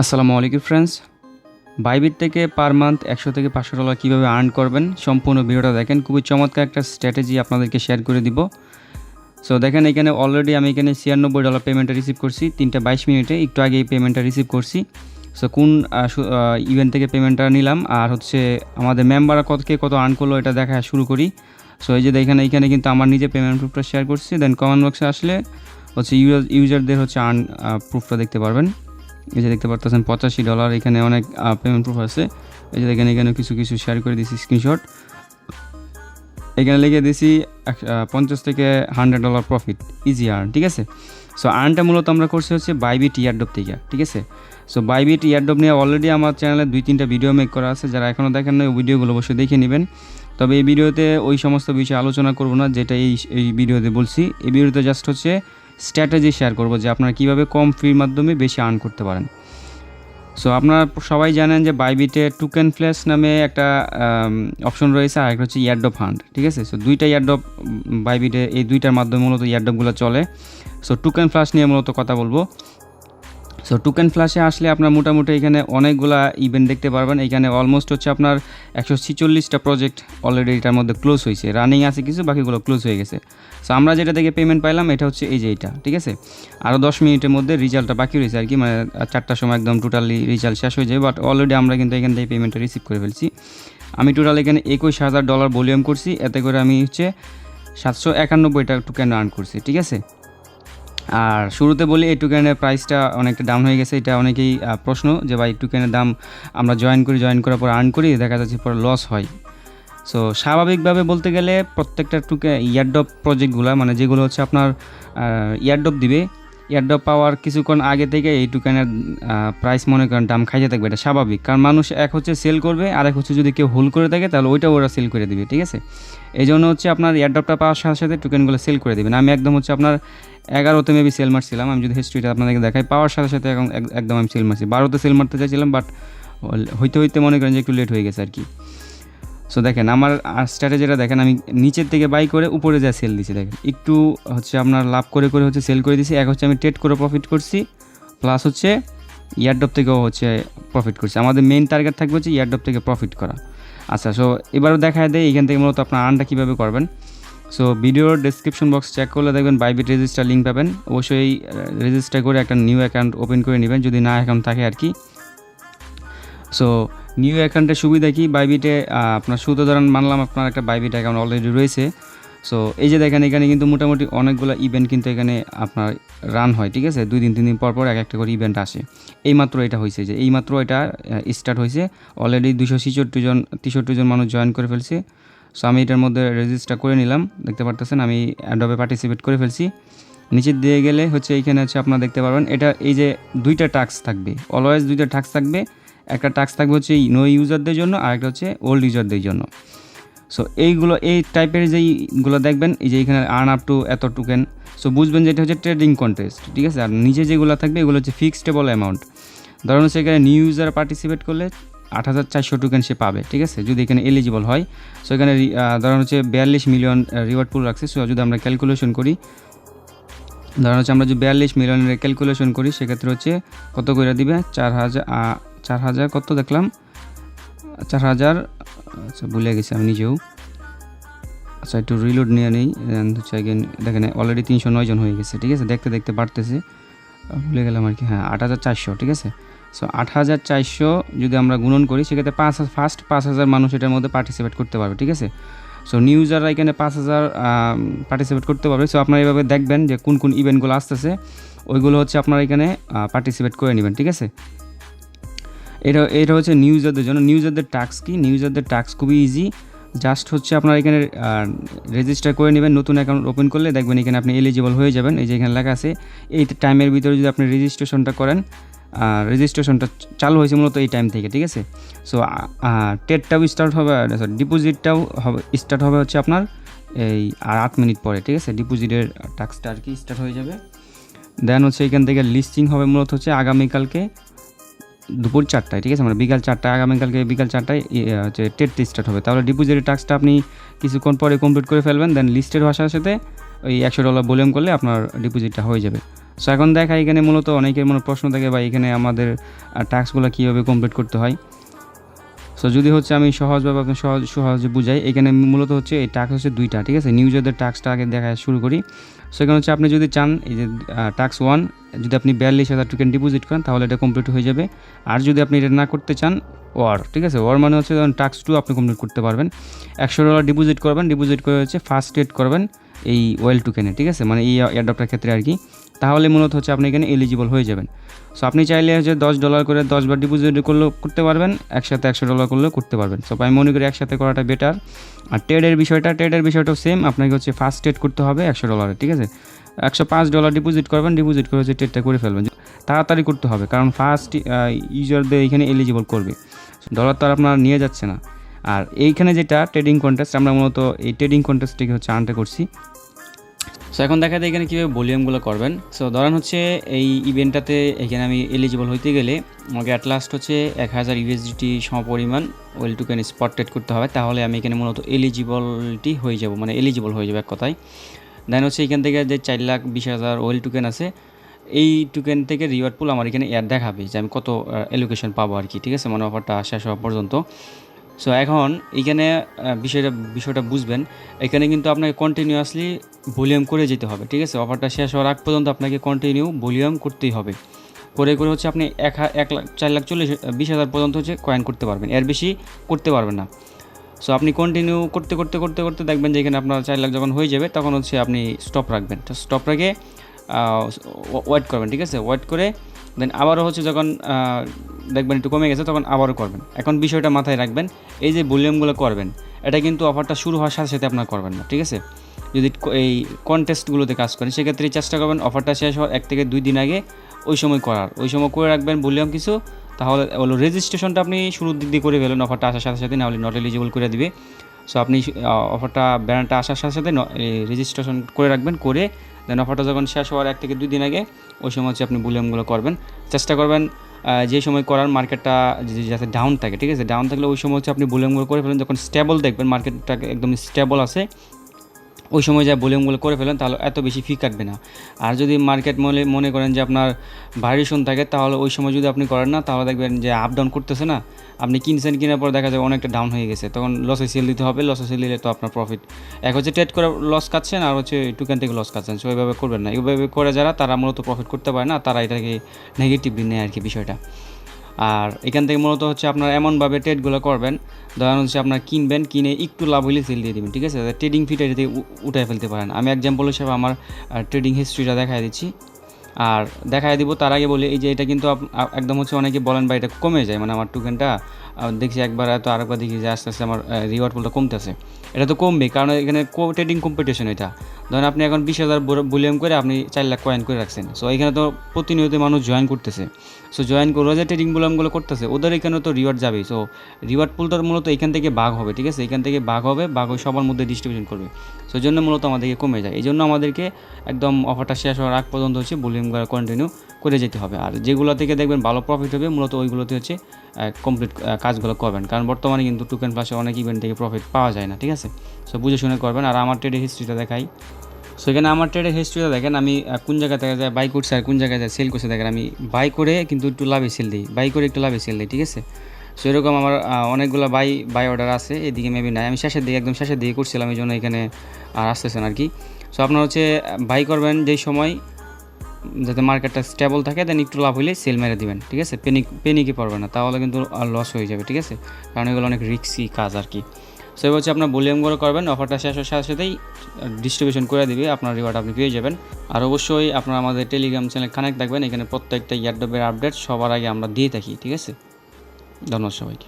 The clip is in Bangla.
আসসালামু আলাইকুম ফ্রেন্ডস। বাইবিট থেকে পার মান্থ 100 থেকে $500 কীভাবে আর্ন করবেন সম্পূর্ণ ভিডিওটা দেখেন। খুবই চমৎকার একটা স্ট্র্যাটেজি আপনাদেরকে শেয়ার করে দিব। সো দেখেন এখানে অলরেডি আমি এখানে $96 পেমেন্টটা রিসিভ করছি 3:22 মিনিটে, একটু আগে এই পেমেন্টটা রিসিভ করছি। সো কোন ইভেন্ট থেকে পেমেন্টটা নিলাম আর হচ্ছে আমাদের মেম্বাররা কত আর্ন করলো এটা দেখা শুরু করি। সো এই যে দেখেন এইখানে কিন্তু আমার নিজে পেমেন্ট প্রুফটা শেয়ার করছি। দেন কমেন্ট বক্সে আসলে হচ্ছে ইউজারদের হচ্ছে আর্ন প্রুফটা দেখতে পারবেন। এই যে দেখতে পারতেছেন $85, এখানে অনেক পেমেন্ট প্রুফ আছে। এই যে দেখেন এখানে কিছু শেয়ার করে দিয়েছি স্ক্রিনশট, এখানে লিখে দিয়েছি 50 থেকে $100 প্রফিট ইজি আর্ন, ঠিক আছে। সো আর্নটা মূলত আমরা করছি হচ্ছে বাইবিট ইয়ারড্রপ থেকে, ঠিক আছে। সো বাইবিট ইয়ারড্রপ নিয়ে অলরেডি আমার চ্যানেলে 2-3টা ভিডিও মেক করা আছে, যারা এখনও দেখেন না ওই ভিডিওগুলো অবশ্যই দেখে নেবেন। তবে এই ভিডিওতে ওই সমস্ত বিষয়ে আলোচনা করব না যেটা এই ভিডিওতে বলছি। এই ভিডিওতে জাস্ট হচ্ছে স্ট্র্যাটেজি শেয়ার করব যে আপনারা কীভাবে কম ফির মাধ্যমে বেশি আর্ন করতে পারেন। সো আপনারা সবাই জানেন যে বাইবিটে টোকেন ফ্ল্যাশ নামে একটা অপশন রয়েছে, আর একটা হচ্ছে ইয়ারড্রপ ফান্ড, ঠিক আছে। সো দুইটা ইয়ারড্রপ বাইবিটে, এই দুইটার মাধ্যমে মূলত ইয়ারড্রপগুলো চলে। সো টোকেন ফ্ল্যাশ নিয়ে মূলত কথা বলবো। সো টোকেন ফ্ল্যাশে আসলে আপনার মোটামুটি এখানে অনেকগুলা ইভেন্ট দেখতে পারবেন। এখানে অলমোস্ট হচ্ছে আপনার 146টা প্রজেক্ট অলরেডি এটার মধ্যে ক্লোজ হয়েছে, রানিং আছে কিছু, বাকিগুলো ক্লোজ হয়ে গেছে। সো আমরা যেটা থেকে পেমেন্ট পাইলাম এটা হচ্ছে এই যে এইটা, ঠিক আছে। আরও 10 মিনিটের মধ্যে রেজাল্টটা বাকি রয়েছে আর কি, মানে 4টার সময় একদম টোটালি রেজাল্ট শেষ হয়ে যায়। বাট অলরেডি আমরা কিন্তু এখান থেকে পেমেন্টটা রিসিভ করে ফেলছি। আমি টোটাল এখানে $21,000 ভলিউম করছি, এতে করে আমি হচ্ছে 791টা টোকেন আর্ন করছি, ঠিক আছে। আর শুরুতে বলি এই টোকেনের প্রাইসটা অনেকটা ডাউন হয়ে গেছে। এটা অনেকেই প্রশ্ন যে ভাই টোকেনের দাম আমরা জয়েন করার পর আর্ন করি, দেখা যাচ্ছে পরে লস হয়। সো স্বাভাবিকভাবে বলতে গেলে প্রত্যেকটা ইয়ারড্রপ প্রজেক্টগুলো, মানে যেগুলো হচ্ছে আপনার ইয়ারড্রপ দিবে, ইয়ারড্রপ পাওয়ার কিছুক্ষণ আগে থেকে এই টোকেনের প্রাইস মনে করেন দাম খাইতে থাকবে, এটা স্বাভাবিক। কারণ মানুষ এক হচ্ছে সেল করবে, আর এক হচ্ছে যদি কেউ হোল্ড করে থাকে তাহলে ওরা সেল করে দিবে, ঠিক আছে। এই জন্য হচ্ছে আপনার ইয়ারড্রপটা পাওয়ার সাথে সাথে টোকেনগুলো সেল করে দেবেন। আমি একদম হচ্ছে আপনার 11তে মেবি সেল মারছিলাম, আমি যদি হিস্ট্রিটা আপনাদেরকে দেখাই, পাওয়ার সাথে সাথে একদম আমি সেল মারছি। 12তে সেল মারতে চাইছিলাম, বাট হইতে মনে করেন যে একটু লেট হয়ে গেছে আর কি। সো দেখেন আমার স্ট্র্যাটেজিটা দেখেন, আমি নিচের থেকে বাই করে উপরে যা সেল দিছি, দেখেন একটু হচ্ছে আপনার লাভ করে হচ্ছে সেল করে দিছি। এক হচ্ছে আমি ট্রেড করে প্রফিট করছি, প্লাস হচ্ছে ইয়ারড্রপ থেকেও হচ্ছে প্রফিট করছি। আমাদের মেইন টার্গেট থাকবে হচ্ছে ইয়ারড্রপ থেকে প্রফিট করা। আচ্ছা, সো এবারও দেখায় দেয় এখান থেকে মূলত আপনার আর্নটা কীভাবে করবেন। সো ভিডিওর ডেসক্রিপশন বক্স চেক করলে দেখবেন বাইবিট রেজিস্টার লিঙ্ক পাবেন। অবশ্যই রেজিস্টার করে একটা নিউ অ্যাকাউন্ট ওপেন করে নেবেন যদি না অ্যাকাউন্ট থাকে আর কি। সো নিউ অ্যাকাউন্টের সুবিধা কি, বাইবিটে আপনার শুধু ধরেন মানলাম আপনার একটা বাইবিট অ্যাকাউন্ট অলরেডি রয়েছে। সো এই যে দেখেন এখানে কিন্তু মোটামুটি অনেকগুলো ইভেন্ট কিন্তু এখানে আপনার রান হয়, ঠিক আছে। 2-3 দিন পর একটা করে ইভেন্ট আসে। এইমাত্র এটা হয়েছে, যে এইমাত্র এটা স্টার্ট হয়েছে। অলরেডি 263 জন মানুষ জয়েন করে ফেলছে। সো আমি এটার মধ্যে রেজিস্টার করে নিলাম, দেখতে পারতেছেন আমি অ্যাডবে পার্টিসিপেট করে ফেলছি। নিচের দিয়ে গেলে হচ্ছে এইখানে হচ্ছে আপনারা দেখতে পারবেন এটা, এই যে দুইটা টাস্ক থাকবে, অলওয়েজ দুইটা টাস্ক থাকবে। একটা টাস্ক থাকবে হচ্ছে নো ইউজারদের জন্য, আর একটা হচ্ছে ওল্ড ইউজারদের জন্য। সো এই টাইপের যেইগুলো দেখবেন, এই যে এখানে আর্ন আপ টু এত টোকেন, সো বুঝবেন যে এটা হচ্ছে ট্রেডিং কন্টেস্ট, ঠিক আছে। আর নিচে যেগুলো থাকবে এগুলো হচ্ছে ফিক্সডেবল অ্যামাউন্ট। ধরুন হচ্ছে এখানে নিউ ইউজার পার্টিসিপেট করলে 8,400 টোকেন সে পাবে, ঠিক আছে, যদি এখানে এলিজিবল হয়। সো এখানে ধরুন হচ্ছে 42 মিলিয়ন রিওয়ার্ড পুল রাখছে। সো যদি আমরা ক্যালকুলেশন করি, ধরুন হচ্ছে আমরা যদি 42 মিলিয়নের ক্যালকুলেশন করি, সেক্ষেত্রে হচ্ছে কত করে দিবে, 4,000 কত দেখলাম, 4,000, আচ্ছা ভুলে গেছি আমি নিজেও। আচ্ছা একটু রিলোড নিয়ে নেই, হচ্ছে দেখেন অলরেডি 309 জন হয়ে গেছে, ঠিক আছে। দেখতে দেখতে বাড়তেছে, ভুলে গেলাম আর কি। হ্যাঁ 8,400, ঠিক আছে। সো 8,400 যদি আমরা গুণন করি, সেক্ষেত্রে 5,000 মানুষ এটার মধ্যে পার্টিসিপেট করতে পারবে, ঠিক আছে। সো নিউ ইউজাররা এখানে 5,000 পার্টিসিপেট করতে পারবে। সো আপনারা এইভাবে দেখবেন যে কোন ইভেন্টগুলো আসতেছে, ওইগুলো হচ্ছে আপনারা এখানে পার্টিসিপেট করে নেবেন, ঠিক আছে। এটা হচ্ছে নিউ ইউজারদের জন্য। নিউ ইউজারদের টাস্ক কি, নিউ ইউজারদের টাস্ক খুবই ইজি। জাস্ট হচ্ছে আপনারা এখানে রেজিস্টার করে নেবেন, নতুন অ্যাকাউন্ট ওপেন করলে দেখবেন এখানে আপনি এলিজিবল হয়ে যাবেন। এই যে এখানে লেখা আছে, এই টাইমের ভিতরে যদি আপনি রেজিস্ট্রেশনটা করেন, রেজিস্ট্রেশনটা চালু হয়েছে মূলত এই টাইম থেকে, ঠিক আছে। সো ট্রেডটাও স্টার্ট হবে, ডিপোজিটটাও স্টার্ট হবে হচ্ছে আপনার এই আর 8 মিনিট পরে, ঠিক আছে। ডিপোজিটের টাস্কটা আর কি স্টার্ট হয়ে যাবে। দেন হচ্ছে এখান থেকে লিস্টিং হবে মূলত হচ্ছে আগামীকালকে দুপুর 4টায়, ঠিক আছে, মানে বিকাল 4টায়, আগামীকালকে বিকাল 4টায় হচ্ছে ট্রেডটা স্টার্ট হবে। তাহলে ডিপোজিটের টাস্কটা আপনি কিছুক্ষণ পরে কমপ্লিট করে ফেলবেন। দেন লিস্টেড হওয়ার সাথে ওই $100 ভলিউম করলে আপনার ডিপোজিটটা হয়ে যাবে। সো এখন দেখা এখানে মূলত অনেকের মনে প্রশ্ন থাকে বা এখানে আমাদের টাস্কগুলো কীভাবে কমপ্লিট করতে হয়। সো যদি হচ্ছে আমি সহজভাবে আপনার সহজে বুঝাই, এখানে মূলত হচ্ছে এই টাস্ক হচ্ছে 2টা, ঠিক আছে। নিউ ইউজারদের টাস্কটা আগে দেখা শুরু করি। সো এখানে হচ্ছে আপনি যদি চান এই যে টাস্ক 1, যদি আপনি 42,000 টোকেন ডিপোজিট করেন তাহলে এটা কমপ্লিট হয়ে যাবে। আর যদি আপনি এটা না করতে চান, ওয়ার, ঠিক আছে, ওয়ার মানে হচ্ছে টাস্ক 2 আপনি কমপ্লিট করতে পারবেন। $100 ডিপোজিট করবেন, ডিপোজিট করে হচ্ছে ফার্স্ট ট্রেড করবেন এই ওয়েল টোকেনে, ঠিক আছে, মানে এই এয়ারড্রপটার ক্ষেত্রে আর কি। তাহলে মূলত হচ্ছে আপনি এখানে এলিজিবল হয়ে যাবেন। সো আপনি চাইলে হচ্ছে $10 করে 10 বার ডিপোজিট করলেও করতে পারবেন, একসাথে $100 করলেও করতে পারবেন। সো আমি মনে করি একসাথে করাটা বেটার। আর ট্রেডের বিষয়টাও সেম, আপনাকে হচ্ছে ফার্স্ট ট্রেড করতে হবে $100, ঠিক আছে। $105 ডিপোজিট করবেন, ডিপোজিট করে হচ্ছে ট্রেডটা করে ফেলবেন। তাড়াতাড়ি করতে হবে, কারণ ফার্স্ট ইউজারদের এখানে এলিজিবল করবে, ডলার তো আর আপনার নিয়ে যাচ্ছে না। আর এইখানে যেটা ট্রেডিং কন্টেস্ট, আমরা মূলত এই ট্রেডিং কন্টেস্টটিকে হচ্ছে আনতে করছি। সো এখন দেখা যায় এখানে কীভাবে ভলিউমগুলো করবেন। সো ধরেন হচ্ছে এই ইভেন্টটাতে এখানে আমি এলিজিবল হইতে গেলে আমাকে অ্যাট লাস্ট হচ্ছে 1000 USDT সমপরিমাণ ওয়েল টোকেন স্পট ট্রেড করতে হবে, তাহলে আমি এখানে মূলত এলিজিবল হয়ে যাব এক কথায়। দেন হচ্ছে এখান থেকে যে 4,20,000 ওয়েল টোকেন আছে, এই টোকেন থেকে রিওয়ার্ড পুল আমার এখানে অ্যাড দেখাবে যে আমি কত অ্যালোকেশন পাবো আর কি, ঠিক আছে, মানে অফারটা শেষ হওয়া পর্যন্ত। সো এখন এইখানে বিষয়টা বুঝবেন, এখানে কিন্তু আপনাকে কন্টিনিউয়াসলি ভলিউম করে যেতে হবে, ঠিক আছে। অফারটা শেষ হওয়ার আগ পর্যন্ত আপনাকে কন্টিনিউ ভলিউম করতেই হবে। করে হচ্ছে আপনি 4,40,000 পর্যন্ত হচ্ছে কয়েন করতে পারবেন, এর বেশি করতে পারবেন না। সো আপনি কন্টিনিউ করতে দেখবেন যে এখানে আপনার 4 লাখ যখন হয়ে যাবে তখন হচ্ছে আপনি স্টপ রাখবেন। তো স্টপ রেখে ওয়েট করবেন, ঠিক আছে। ওয়েট করে দেন আবারও হচ্ছে যখন দেখবেন একটু কমে গেছে তখন আবারও করবেন। এখন বিষয়টা মাথায় রাখবেন, এই যে ভলিউমগুলো করবেন এটা কিন্তু অফারটা শুরু হওয়ার সাথে সাথে আপনার করবেন না, ঠিক আছে। যদি এই কন্টেস্টগুলোতে কাজ করেন সেক্ষেত্রে চেষ্টা করবেন অফারটা শেষ হওয়ার 1 থেকে 2 দিন আগে ওই সময় করে রাখবেন ভলিউম কিছু। তাহলে রেজিস্ট্রেশনটা আপনি শুরুর দিক দিয়ে করে ফেলেন অফারটা আসার সাথে সাথে, নাহলে নট এলিজিবল করে দিবে। সো আপনি অফারটা ব্যানারটা আসার সাথে সাথে রেজিস্ট্রেশন করে রাখবেন, করে দেন অফারটা যখন শেষ হওয়ার 1 থেকে 2 দিন আগে ওই সময় হচ্ছে আপনি ভলিউমগুলো করবেন। চেষ্টা করবেন যে সময় করার মার্কেটটা যাতে ডাউন থাকে, ঠিক আছে। ডাউন থাকলে ওই সময় হচ্ছে আপনি ভলিউমগুলো করে ফেলেন। যখন স্টেবল দেখবেন মার্কেটটা একদম স্টেবল আছে, ওই সময় যা ভলিউমগুলো করে ফেলেন তাহলে এত বেশি ফি কাটবে না। আর যদি মার্কেট মনে করেন যে আপনার ভ্যারিয়েশন থাকে, তাহলে ওই সময় যদি আপনি করেন না তাহলে দেখবেন যে আপ ডাউন করতেছে না, আপনি কেনার পর দেখা যায় অনেকটা ডাউন হয়ে গেছে, তখন লসে সেল দিতে হবে। লসে সেল দিলে তো আপনার প্রফিট, এক হচ্ছে ট্রেড করে লস খাচ্ছেন আর হচ্ছে টোকেন থেকে লস খাচ্ছেন। সো এইভাবে করবেন না। এইভাবে করে যারা তারা মূলত প্রফিট করতে পারে না, তারা এটাকে নেগেটিভলি নেয় আর কি বিষয়টা। আর এখান থেকে মূলত হচ্ছে আপনার এমনভাবে ট্রেডগুলো করবেন, ধরেন হচ্ছে আপনার কিনে একটু লাভ হইলে সেল দিয়ে দেবেন, ঠিক আছে। ট্রেডিং ফিটা এটাতে উঠায় ফেলতে পারেন। আমি এক্সাম্পল হিসেবে আমার ট্রেডিং হিস্ট্রিটা দেখাই দিচ্ছি আর দেখাই দিব। তার আগে বলি এই যে এটা কিন্তু একদম হচ্ছে অনেকে বলেন বা এটা কমে যায়, মানে আমার টোকেনটা দেখছি একবার এত আরেকবার দেখি যে আস্তে আস্তে আমার রিওয়ার্ড পুলটা কমতেছে। এটা তো কমবে, কারণ এখানে ট্রেডিং কম্পিটিশন। এটা ধরেন আপনি এখন 20,000 ভলিউম করে আপনি 4 লাখ কয়েন করে রাখছেন। সো এখানে তো প্রতিনিয়ত মানুষ জয়েন করতেছে। সো জয়েন করে যে ট্রেডিং ভলিউমগুলো করতেছে ওদের এখানে তো রিওয়ার্ড যাবেই। সো রিওয়ার্ড পুলটার মূলত এখান থেকে ভাগ হবে, ঠিক আছে। এখান থেকে ভাগ হয়ে সবার মধ্যে ডিস্ট্রিবিউশন করবে। সো জন্য মূলত আমাদেরকে কমে যায়। এই জন্য আমাদেরকে একদম অফারটা শেষ হওয়ার আগ পর্যন্ত হচ্ছে ভলিউমগুলো কন্টিনিউ করে যেতে হবে। আর যেগুলো থেকে দেখবেন ভালো প্রফিট হবে মূলত ওইগুলোতে হচ্ছে কমপ্লিট কাজগুলো করবেন, কারণ বর্তমানে কিন্তু টোকেন প্লাসে অনেক ইভেন্ট থেকে প্রফিট পাওয়া যায় না, ঠিক আছে। সো বুঝে শুনে করবেন। আর আমার ট্রেডের হিস্ট্রিটা দেখাই। সো এখানে আমার ট্রেডের হিস্ট্রিটা দেখেন, আমি কোন জায়গা থেকে বাই করছি আর কোন জায়গায় সেল করছে দেখেন। আমি বাই করে কিন্তু একটু লাভে সেল দিই, ঠিক আছে। সো এরকম আমার অনেকগুলো বাই অর্ডার আছে, এদিকে মেবি নাই। আমি একদম শেষের দিকে করছিলাম, এই জন্য এখানে আর আসতেছেন আর কি। সো আপনার হচ্ছে বাই করবেন যেই সময় যাতে মার্কেটটা স্টেবল থাকে, দেন একটু লাভ হইলে সেল মেরে দিবেন, ঠিক আছে। পেনিকে পারবে না, তাহলে কিন্তু লস হয়ে যাবে, ঠিক আছে, কারণ এগুলো অনেক রিস্কি কাজ আর কি। সো এবার হচ্ছে আপনার ভলিউমগুলো করবেন, অফারটা শেষ হওয়ার সাথে সাথেই ডিস্ট্রিবিউশন করে দিবে, আপনার রিওয়ার্ড আপনি পেয়ে যাবেন। আর অবশ্যই আপনারা আমাদের টেলিগ্রাম চ্যানেল কানেক্ট থাকবেন, এখানে প্রত্যেকটা ইয়ারডবের আপডেট সবার আগে আমরা দিয়ে থাকি, ঠিক আছে। ধন্যবাদ সবাইকে।